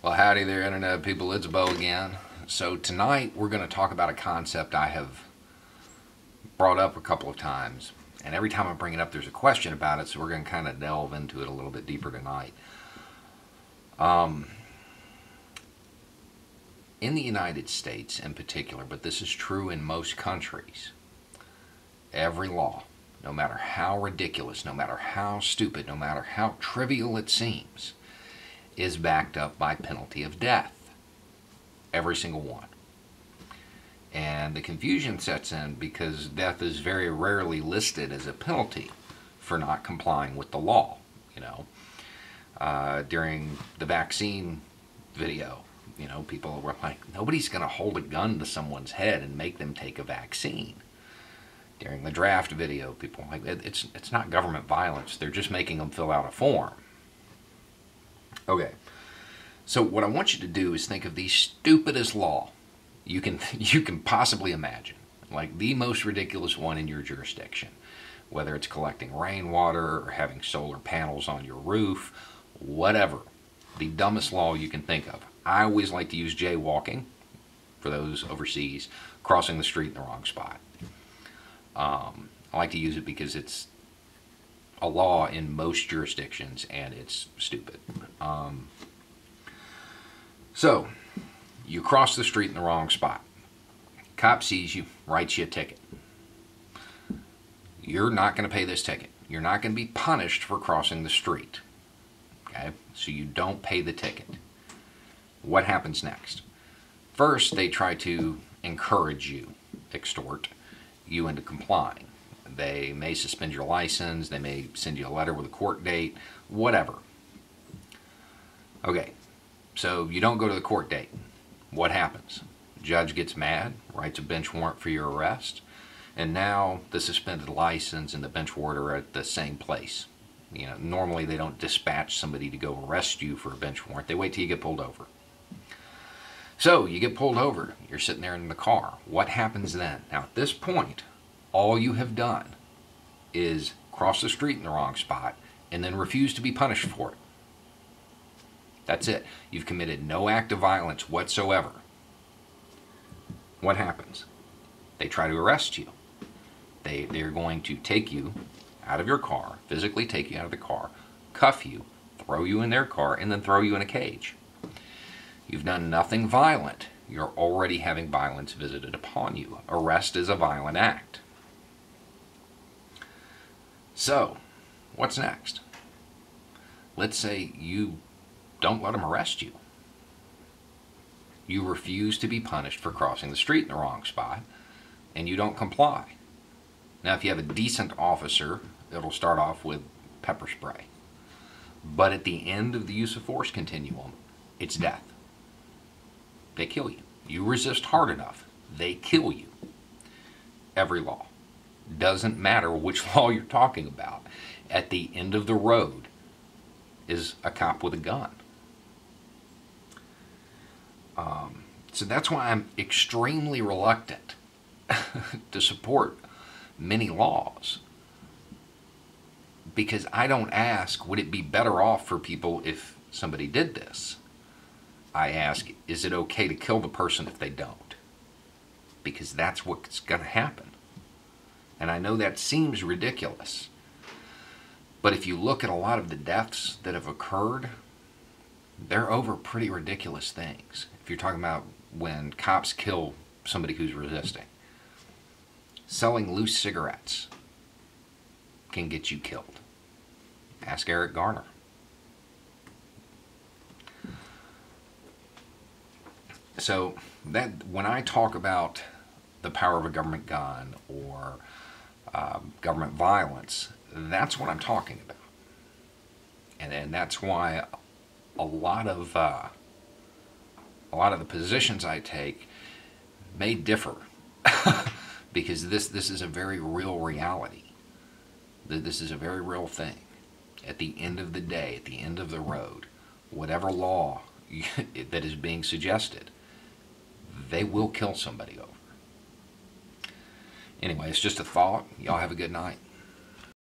Well, howdy there, Internet people. It's Bo again. So tonight we're going to talk about a concept I have brought up a couple of times. And every time I bring it up, there's a question about it, so we're going to kind of delve into it a little bit deeper tonight. In the United States in particular, but this is true in most countries, every law, no matter how ridiculous, no matter how stupid, no matter how trivial it seems, is backed up by penalty of death. Every single one. And the confusion sets in because death is very rarely listed as a penalty for not complying with the law. You know, during the vaccine video, you know, people were like, nobody's going to hold a gun to someone's head and make them take a vaccine. During the draft video, people were like, it's not government violence. They're just making them fill out a form. Okay, so what I want you to do is think of the stupidest law you can possibly imagine, like the most ridiculous one in your jurisdiction, whether it's collecting rainwater or having solar panels on your roof, whatever, the dumbest law you can think of. I always like to use jaywalking, for those overseas, crossing the street in the wrong spot. I like to use it because it's a law in most jurisdictions and it's stupid. So, you cross the street in the wrong spot. Cop sees you, writes you a ticket. You're not going to pay this ticket. You're not going to be punished for crossing the street. Okay? So you don't pay the ticket. What happens next? First, they try to encourage you, extort you into complying. They may suspend your license, they may send you a letter with a court date, whatever. Okay, so you don't go to the court date. What happens? Judge gets mad, writes a bench warrant for your arrest, and now the suspended license and the bench warrant are at the same place. You know, normally they don't dispatch somebody to go arrest you for a bench warrant. They wait till you get pulled over. So you get pulled over. You're sitting there in the car. What happens then? Now at this point, all you have done is cross the street in the wrong spot and then refuse to be punished for it. That's it. You've committed no act of violence whatsoever. What happens? They try to arrest you. They're going to take you out of your car, physically take you out of the car, cuff you, throw you in their car, and then throw you in a cage. You've done nothing violent. You're already having violence visited upon you. Arrest is a violent act. So, what's next? Let's say you don't let them arrest you. You refuse to be punished for crossing the street in the wrong spot, and you don't comply. Now, if you have a decent officer, it'll start off with pepper spray. But at the end of the use of force continuum, it's death. They kill you. You resist hard enough, they kill you. Every law. Doesn't matter which law you're talking about. At the end of the road is a cop with a gun. So that's why I'm extremely reluctant to support many laws. Because I don't ask, would it be better off for people if somebody did this? I ask, is it okay to kill the person if they don't? Because that's what's going to happen. And I know that seems ridiculous. But if you look at a lot of the deaths that have occurred, they're over pretty ridiculous things. If you're talking about when cops kill somebody who's resisting. Selling loose cigarettes can get you killed. Ask Eric Garner. So that when I talk about the power of a government gun or government violence, that's what I'm talking about. And that's why a lot of the positions I take may differ because this is a very real reality. This is a very real thing. At the end of the day, at the end of the road, whatever law that is being suggested, they will kill somebody over. Anyway, it's just a thought. Y'all have a good night.